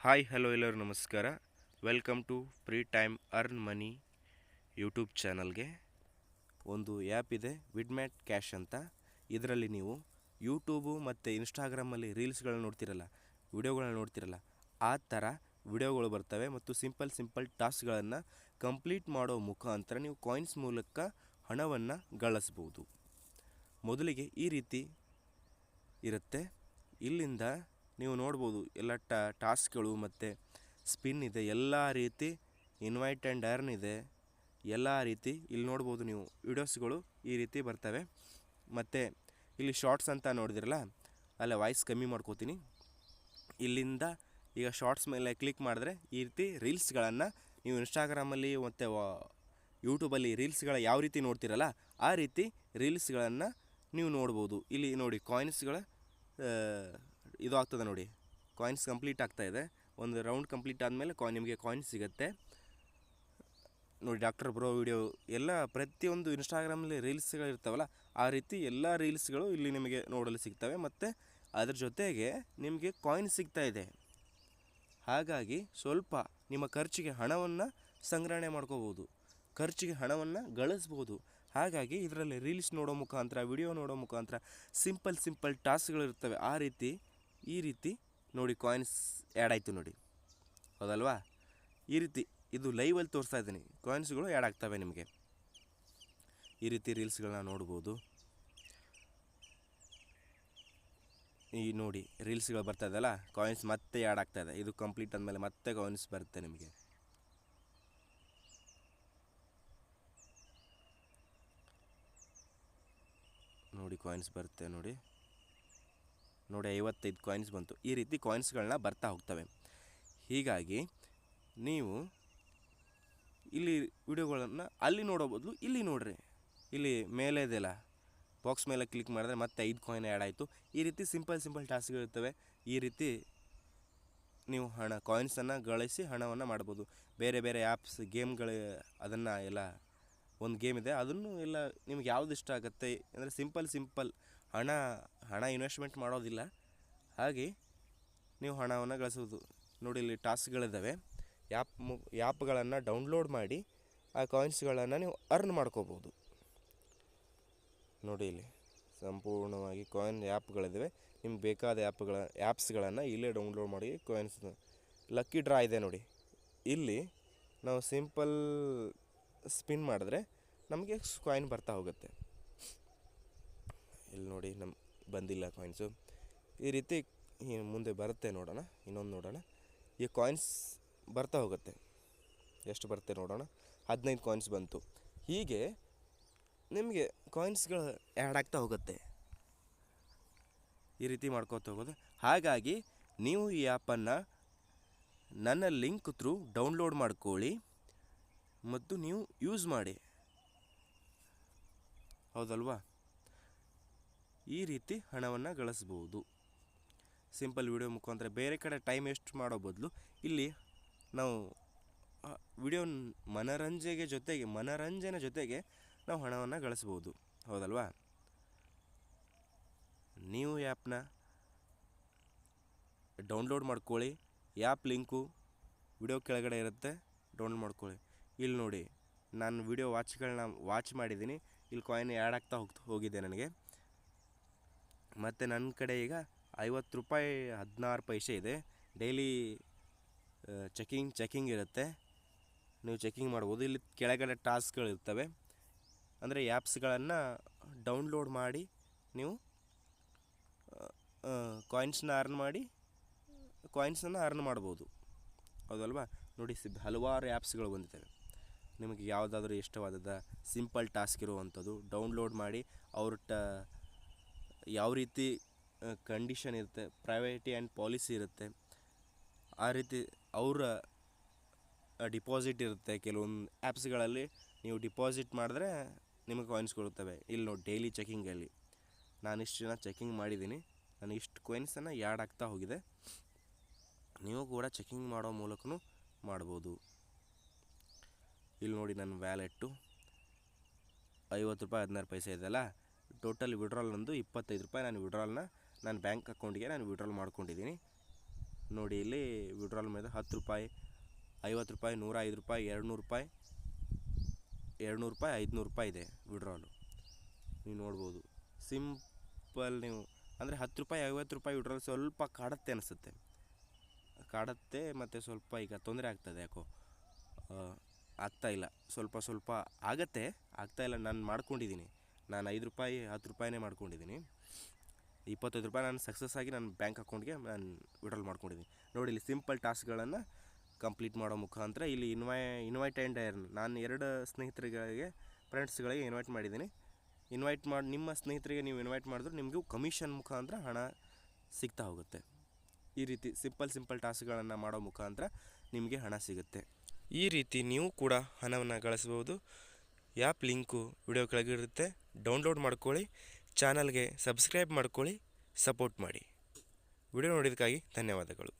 Hi hello ಎಲ್ಲರೂ ನಮಸ್ಕಾರ. Welcome to free time earn money YouTube ಚಾನಲ್ಗೆ. ಒಂದು ಆ್ಯಪ್ ಇದೆ ವಿಡ್ಮ್ಯಾಟ್ ಕ್ಯಾಶ್ ಅಂತ. ಇದರಲ್ಲಿ ನೀವು ಯೂಟ್ಯೂಬು ಮತ್ತು ಇನ್ಸ್ಟಾಗ್ರಾಮಲ್ಲಿ ರೀಲ್ಸ್ಗಳನ್ನ ನೋಡ್ತಿರಲ್ಲ, ವಿಡಿಯೋಗಳನ್ನ ನೋಡ್ತಿರಲ್ಲ, ಆ ಥರ ವಿಡಿಯೋಗಳು ಬರ್ತವೆ ಮತ್ತು ಸಿಂಪಲ್ ಟಾಸ್ಕ್ಗಳನ್ನು ಕಂಪ್ಲೀಟ್ ಮಾಡೋ ಮುಖಾಂತರ ನೀವು ಕಾಯಿನ್ಸ್ ಮೂಲಕ ಹಣವನ್ನು ಗಳಿಸ್ಬೋದು. ಮೊದಲಿಗೆ ಈ ರೀತಿ ಇರುತ್ತೆ. ಇಲ್ಲಿಂದ ನೀವು ನೋಡ್ಬೋದು ಎಲ್ಲ ಟಾಸ್ಕ್ಗಳು ಮತ್ತು ಸ್ಪಿನ್ ಇದೆ, ಎಲ್ಲ ರೀತಿ ಇನ್ವೈಟ್ ಆ್ಯಂಡ್ ಅರ್ನ್ ಇದೆ, ಎಲ್ಲ ರೀತಿ ಇಲ್ಲಿ ನೋಡ್ಬೋದು. ನೀವು ವಿಡಿಯೋಸ್ಗಳು ಈ ರೀತಿ ಬರ್ತವೆ. ಮತ್ತು ಇಲ್ಲಿ ಶಾರ್ಟ್ಸ್ ಅಂತ ನೋಡಿದಿರಲ್ಲ, ಅಲ್ಲ ವಾಯ್ಸ್ ಕಮ್ಮಿ ಮಾಡ್ಕೋತೀನಿ. ಇಲ್ಲಿಂದ ಈಗ ಶಾರ್ಟ್ಸ್ ಮೇಲೆ ಕ್ಲಿಕ್ ಮಾಡಿದ್ರೆ ಈ ರೀತಿ ರೀಲ್ಸ್ಗಳನ್ನು ನೀವು ಇನ್ಸ್ಟಾಗ್ರಾಮಲ್ಲಿ ಮತ್ತು ಯೂಟ್ಯೂಬಲ್ಲಿ ರೀಲ್ಸ್ಗಳ ಯಾವ ರೀತಿ ನೋಡ್ತಿರಲ್ಲ ಆ ರೀತಿ ರೀಲ್ಸ್ಗಳನ್ನು ನೀವು ನೋಡ್ಬೋದು. ಇಲ್ಲಿ ನೋಡಿ ಕಾಯಿನ್ಸ್ಗಳ ಇದು ಆಗ್ತದೆ ನೋಡಿ, ಕಾಯಿನ್ಸ್ ಕಂಪ್ಲೀಟ್ ಆಗ್ತಾಯಿದೆ. ಒಂದು ರೌಂಡ್ ಕಂಪ್ಲೀಟ್ ಆದಮೇಲೆ ನಿಮಗೆ ಕಾಯಿನ್ಸ್ ಸಿಗುತ್ತೆ ನೋಡಿ. ಡಾಕ್ಟರ್ ಬ್ರೋ ವಿಡಿಯೋ ಎಲ್ಲ ಪ್ರತಿಯೊಂದು ಇನ್ಸ್ಟಾಗ್ರಾಮಲ್ಲಿ ರೀಲ್ಸ್ಗಳು ಇರ್ತಾವಲ್ಲ ಆ ರೀತಿ ಎಲ್ಲ ರೀಲ್ಸ್ಗಳು ಇಲ್ಲಿ ನಿಮಗೆ ನೋಡಲು ಸಿಗ್ತವೆ. ಮತ್ತು ಅದ್ರ ಜೊತೆಗೆ ನಿಮಗೆ ಕಾಯಿನ್ ಸಿಗ್ತಾಯಿದೆ. ಹಾಗಾಗಿ ಸ್ವಲ್ಪ ನಿಮ್ಮ ಖರ್ಚಿಗೆ ಹಣವನ್ನು ಸಂಗ್ರಹಣೆ ಮಾಡ್ಕೋಬೋದು, ಖರ್ಚಿಗೆ ಹಣವನ್ನು ಗಳಿಸ್ಬೋದು. ಹಾಗಾಗಿ ಇದರಲ್ಲಿ ರೀಲ್ಸ್ ನೋಡೋ ಮುಖಾಂತರ, ವಿಡಿಯೋ ನೋಡೋ ಮುಖಾಂತರ ಸಿಂಪಲ್ ಟಾಸ್ಕ್ಗಳಿರ್ತವೆ. ಈ ರೀತಿ ನೋಡಿ ಕಾಯಿನ್ಸ್ ಆ್ಯಡ್ ಆಯಿತು ನೋಡಿ, ಹೌದಲ್ವಾ? ಈ ರೀತಿ ಇದು ಲೈವಲ್ಲಿ ತೋರಿಸ್ತಾ ಇದ್ದೀನಿ, ಕಾಯಿನ್ಸ್ಗಳು ಆ್ಯಡ್ ಆಗ್ತವೆ ನಿಮಗೆ. ಈ ರೀತಿ ರೀಲ್ಸ್ಗಳನ್ನ ನೋಡ್ಬೋದು. ಈ ನೋಡಿ ರೀಲ್ಸ್ಗಳು ಬರ್ತಾ ಇದೆಯಲ್ಲ, ಕಾಯಿನ್ಸ್ ಮತ್ತೆ ಆ್ಯಡ್ ಆಗ್ತಾಯಿದೆ. ಇದು ಕಂಪ್ಲೀಟ್ ಆದಮೇಲೆ ಮತ್ತೆ ಕಾಯಿನ್ಸ್ ಬರುತ್ತೆ ನಿಮಗೆ. ನೋಡಿ ಕಾಯಿನ್ಸ್ ಬರುತ್ತೆ ನೋಡಿ 55 ಕಾಯಿನ್ಸ್ ಬಂತು. ಈ ರೀತಿ ಕಾಯಿನ್ಸ್ಗಳನ್ನ ಬರ್ತಾ ಹೋಗ್ತವೆ. ಹೀಗಾಗಿ ನೀವು ಇಲ್ಲಿ ವಿಡಿಯೋಗಳನ್ನು ಅಲ್ಲಿ ನೋಡೋ ಬದಲು ಇಲ್ಲಿ ನೋಡ್ರಿ. ಇಲ್ಲಿ ಮೇಲೆ ಇದೆಯಲ್ಲ ಬಾಕ್ಸ್ ಮೇಲೆ ಕ್ಲಿಕ್ ಮಾಡಿದ್ರೆ ಮತ್ತೆ 5 ಕಾಯಿನ್ ಆ್ಯಡ್ ಆಯಿತು. ಈ ರೀತಿ ಸಿಂಪಲ್ ಟಾಸ್ಕ್ಗಳಿರ್ತವೆ. ಈ ರೀತಿ ನೀವು ಕಾಯಿನ್ಸನ್ನು ಗಳಿಸಿ ಹಣವನ್ನು ಮಾಡ್ಬೋದು. ಬೇರೆ ಆ್ಯಪ್ಸ್ ಗೇಮ್ಗಳು ಅದನ್ನು ಎಲ್ಲ ಒಂದು ಗೇಮ್ ಇದೆ, ಅದನ್ನು ಎಲ್ಲ ನಿಮ್ಗೆ ಯಾವ್ದು ಇಷ್ಟ ಆಗುತ್ತೆ ಅಂದರೆ ಸಿಂಪಲ್ ಹಣ ಇನ್ವೆಸ್ಟ್ಮೆಂಟ್ ಮಾಡೋದಿಲ್ಲ. ಹಾಗೆ ನೀವು ಹಣವನ್ನು ಗಳಿಸೋದು ನೋಡಿ. ಇಲ್ಲಿ ಟಾಸ್ಕ್ಗಳಿದ್ದಾವೆ. ಆ್ಯಪ್ಗಳನ್ನು ಡೌನ್ಲೋಡ್ ಮಾಡಿ ಆ ಕಾಯಿನ್ಸ್ಗಳನ್ನು ನೀವು ಅರ್ನ್ ಮಾಡ್ಕೋಬೋದು ನೋಡಿ. ಇಲ್ಲಿ ಸಂಪೂರ್ಣವಾಗಿ ಕಾಯಿನ್ ಆ್ಯಪ್ಗಳಿದ್ದಾವೆ. ನಿಮ್ಗೆ ಬೇಕಾದ ಆ್ಯಪ್ಸ್ಗಳನ್ನು ಇಲ್ಲೇ ಡೌನ್ಲೋಡ್ ಮಾಡಿ ಕಾಯಿನ್ಸ್. ಲಕ್ಕಿ ಡ್ರಾ ಇದೆ ನೋಡಿ. ಇಲ್ಲಿ ನಾವು ಸಿಂಪಲ್ ಸ್ಪಿನ್ ಮಾಡಿದ್ರೆ ನಮಗೆ ಕಾಯಿನ್ ಬರ್ತಾ ಹೋಗುತ್ತೆ. ಇಲ್ಲಿ ನೋಡಿ ಬಂದಿಲ್ಲ ಕಾಯಿನ್ಸು. ಈ ರೀತಿ ಮುಂದೆ ಬರುತ್ತೆ, ನೋಡೋಣ. ಇನ್ನೊಂದು ನೋಡೋಣ. ಈ ಕಾಯಿನ್ಸ್ ಬರ್ತಾ ಹೋಗುತ್ತೆ. ಎಷ್ಟು ಬರುತ್ತೆ ನೋಡೋಣ. 15 ಕಾಯಿನ್ಸ್ ಬಂತು. ಹೀಗೆ ನಿಮಗೆ ಕಾಯಿನ್ಸ್ಗಳು ಆ್ಯಡ್ ಆಗ್ತಾ ಹೋಗುತ್ತೆ. ಈ ರೀತಿ ಮಾಡ್ಕೊತ ಹೋಗೋದು. ಹಾಗಾಗಿ ನೀವು ಈ ಆ್ಯಪನ್ನು ನನ್ನ ಲಿಂಕ್ ಥ್ರೂ ಡೌನ್ಲೋಡ್ ಮಾಡ್ಕೊಳ್ಳಿ ಮತ್ತು ನೀವು ಯೂಸ್ ಮಾಡಿ, ಹೌದಲ್ವಾ? ಈ ರೀತಿ ಹಣವನ್ನು ಗಳಿಸ್ಬೋದು ಸಿಂಪಲ್ ವಿಡಿಯೋ ಮುಖಾಂತರ. ಬೇರೆ ಕಡೆ ಟೈಮ್ ವೇಸ್ಟ್ ಮಾಡೋ ಬದಲು ಇಲ್ಲಿ ನಾವು ವಿಡಿಯೋ ಮನರಂಜನೆ ಜೊತೆಗೆ ನಾವು ಹಣವನ್ನು ಗಳಿಸ್ಬೋದು, ಹೌದಲ್ವಾ? ನೀವು ಆ್ಯಪ್ನ ಡೌನ್ಲೋಡ್ ಮಾಡ್ಕೊಳ್ಳಿ. ಆ್ಯಪ್ ಲಿಂಕು ವಿಡಿಯೋ ಕೆಳಗಡೆ ಇರುತ್ತೆ, ಡೌನ್ಲೋಡ್ ಮಾಡ್ಕೊಳ್ಳಿ. ಇಲ್ಲಿ ನೋಡಿ, ನಾನು ವಿಡಿಯೋ ವಾಚ್ ಮಾಡಿದ್ದೀನಿ. ಇಲ್ಲಿ ಕಾಯಿನ್ ಆ್ಯಡ್ ಆಗ್ತಾ ಹೋಗಿದೆ ನನಗೆ. ಮತ್ತು ನನ್ನ ಕಡೆ ಈಗ 50 ರೂಪಾಯಿ 16 ಪೈಸೆ ಇದೆ. ಡೈಲಿ ಚೆಕಿಂಗ್ ಇರುತ್ತೆ, ನೀವು ಚೆಕಿಂಗ್ ಮಾಡ್ಬೋದು. ಇಲ್ಲಿ ಕೆಳಗಡೆ ಟಾಸ್ಕ್ಗಳಿರ್ತವೆ. ಅಂದರೆ ಆ್ಯಪ್ಸ್ಗಳನ್ನು ಡೌನ್ಲೋಡ್ ಮಾಡಿ ನೀವು ಕಾಯಿನ್ಸನ್ನು ಅರ್ನ್ ಮಾಡ್ಬೋದು, ಹೌದಲ್ವಾ? ನೋಡಿ ಹಲವಾರು ಆ್ಯಪ್ಸ್ಗಳು ಬಂದಿದ್ದಾವೆ. ನಿಮಗೆ ಯಾವುದಾದ್ರೂ ಇಷ್ಟವಾದ ಸಿಂಪಲ್ ಟಾಸ್ಕ್ ಇರುವಂಥದ್ದು ಡೌನ್ಲೋಡ್ ಮಾಡಿ. ಯಾವ ರೀತಿ ಕಂಡೀಷನ್ ಇರುತ್ತೆ, ಪ್ರೈವೇಟಿ ಆ್ಯಂಡ್ ಪಾಲಿಸಿ ಇರುತ್ತೆ, ಆ ರೀತಿ ಅವರ ಡಿಪಾಸಿಟ್ ಇರುತ್ತೆ. ಕೆಲವೊಂದು ಆ್ಯಪ್ಸ್ಗಳಲ್ಲಿ ನೀವು ಡಿಪಾಸಿಟ್ ಮಾಡಿದ್ರೆ ನಿಮಗೆ ಕಾಯಿನ್ಸ್ ಕೊಡುತ್ತವೆ. ಇಲ್ಲಿ ನೋಡಿ ಡೈಲಿ ಚೆಕಿಂಗಲ್ಲಿ ನಾನು ಇಷ್ಟು ಜನ ಚೆಕಿಂಗ್ ಮಾಡಿದ್ದೀನಿ, ನನಗೆ ಇಷ್ಟು ಕಾಯಿನ್ಸನ್ನು ಆ್ಯಡ್ ಆಗ್ತಾ ಹೋಗಿದೆ. ನೀವು ಕೂಡ ಚೆಕಿಂಗ್ ಮಾಡೋ ಮೂಲಕನೂ ಮಾಡ್ಬೋದು. ಇಲ್ಲಿ ನೋಡಿ ನನ್ನ ವ್ಯಾಲೆಟ್ಟು 50 ರೂಪಾಯಿ 16 ಪೈಸೆ ಇದೆಯಲ್ಲ. ಟೋಟಲ್ ವಿಡ್ರಾಲ್ ನಂದು 25 ರೂಪಾಯಿ. ನಾನು ಬ್ಯಾಂಕ್ ಅಕೌಂಟಿಗೆ ವಿಡ್ರಾಲ್ ಮಾಡ್ಕೊಂಡಿದ್ದೀನಿ. ನೋಡಿ ಇಲ್ಲಿ ವಿಡ್ರಾಲ್ ಮೇಲೆ 10 ರೂಪಾಯಿ, 50 ರೂಪಾಯಿ, 105 ರೂಪಾಯಿ, 200 ರೂಪಾಯಿ, 200 ರೂಪಾಯಿ, 500 ರೂಪಾಯಿ ಇದೆ ವಿಡ್ರಾಲು. ನೀವು ನೋಡ್ಬೋದು. ಸಿಂಪಲ್ ನೀವು ಅಂದರೆ 10 ರೂಪಾಯಿ 50 ರೂಪಾಯಿ ವಿಡ್ರಾಲ್ ಸ್ವಲ್ಪ ಕಾಡುತ್ತೆ ಅನಿಸುತ್ತೆ, ಕಾಡುತ್ತೆ ಮತ್ತು ಸ್ವಲ್ಪ ಈಗ ತೊಂದರೆ ಆಗ್ತದೆ. ಯಾಕೋ ಆಗ್ತಾಯಿಲ್ಲ, ಸ್ವಲ್ಪ ಆಗತ್ತೆ, ಆಗ್ತಾಯಿಲ್ಲ. ನಾನು ಮಾಡ್ಕೊಂಡಿದ್ದೀನಿ, ನಾನು 5 ರೂಪಾಯಿ 10 ರೂಪಾಯಿನೇ ಮಾಡ್ಕೊಂಡಿದ್ದೀನಿ. 25 ರೂಪಾಯಿ ನಾನು ಸಕ್ಸಸ್ ಆಗಿ ನನ್ನ ಬ್ಯಾಂಕ್ ಅಕೌಂಟ್ಗೆ ನಾನು ವಿಡ್ರಾಲ್ ಮಾಡ್ಕೊಂಡಿದ್ದೀನಿ. ನೋಡಿ ಇಲ್ಲಿ ಸಿಂಪಲ್ ಟಾಸ್ಕ್ಗಳನ್ನು ಕಂಪ್ಲೀಟ್ ಮಾಡೋ ಮುಖಾಂತರ ಇಲ್ಲಿ ಇನ್ವೈಟ್ ಆ್ಯಂಡ್ ಎರ್ನ್, ನಾನು 2 ಸ್ನೇಹಿತರಿಗೆ ಫ್ರೆಂಡ್ಸ್ಗಳಿಗೆ ಇನ್ವೈಟ್ ಮಾಡಿದ್ದೀನಿ. ಇನ್ವೈಟ್ ಮಾಡಿ ನಿಮ್ಮ ಸ್ನೇಹಿತರಿಗೆ ನೀವು ಇನ್ವೈಟ್ ಮಾಡಿದ್ರೆ ನಿಮಗೂ ಕಮಿಷನ್ ಮುಖಾಂತರ ಹಣ ಸಿಗ್ತಾ ಹೋಗುತ್ತೆ. ಈ ರೀತಿ ಸಿಂಪಲ್ ಟಾಸ್ಕ್ಗಳನ್ನು ಮಾಡೋ ಮುಖಾಂತರ ನಿಮಗೆ ಹಣ ಸಿಗುತ್ತೆ. ಈ ರೀತಿ ನೀವು ಕೂಡ ಹಣವನ್ನು ಗಳಿಸ್ಬೋದು. ಆ್ಯಪ್ ಲಿಂಕು ವಿಡಿಯೋ ಕೆಳಗಿರುತ್ತೆ, ಡೌನ್ಲೋಡ್ ಮಾಡ್ಕೊಳ್ಳಿ, ಚಾನಲ್ಗೆ ಸಬ್ಸ್ಕ್ರೈಬ್ ಮಾಡ್ಕೊಳ್ಳಿ, ಸಪೋರ್ಟ್ ಮಾಡಿ. ವಿಡಿಯೋ ನೋಡಿದ್ದಕ್ಕಾಗಿ ಧನ್ಯವಾದಗಳು.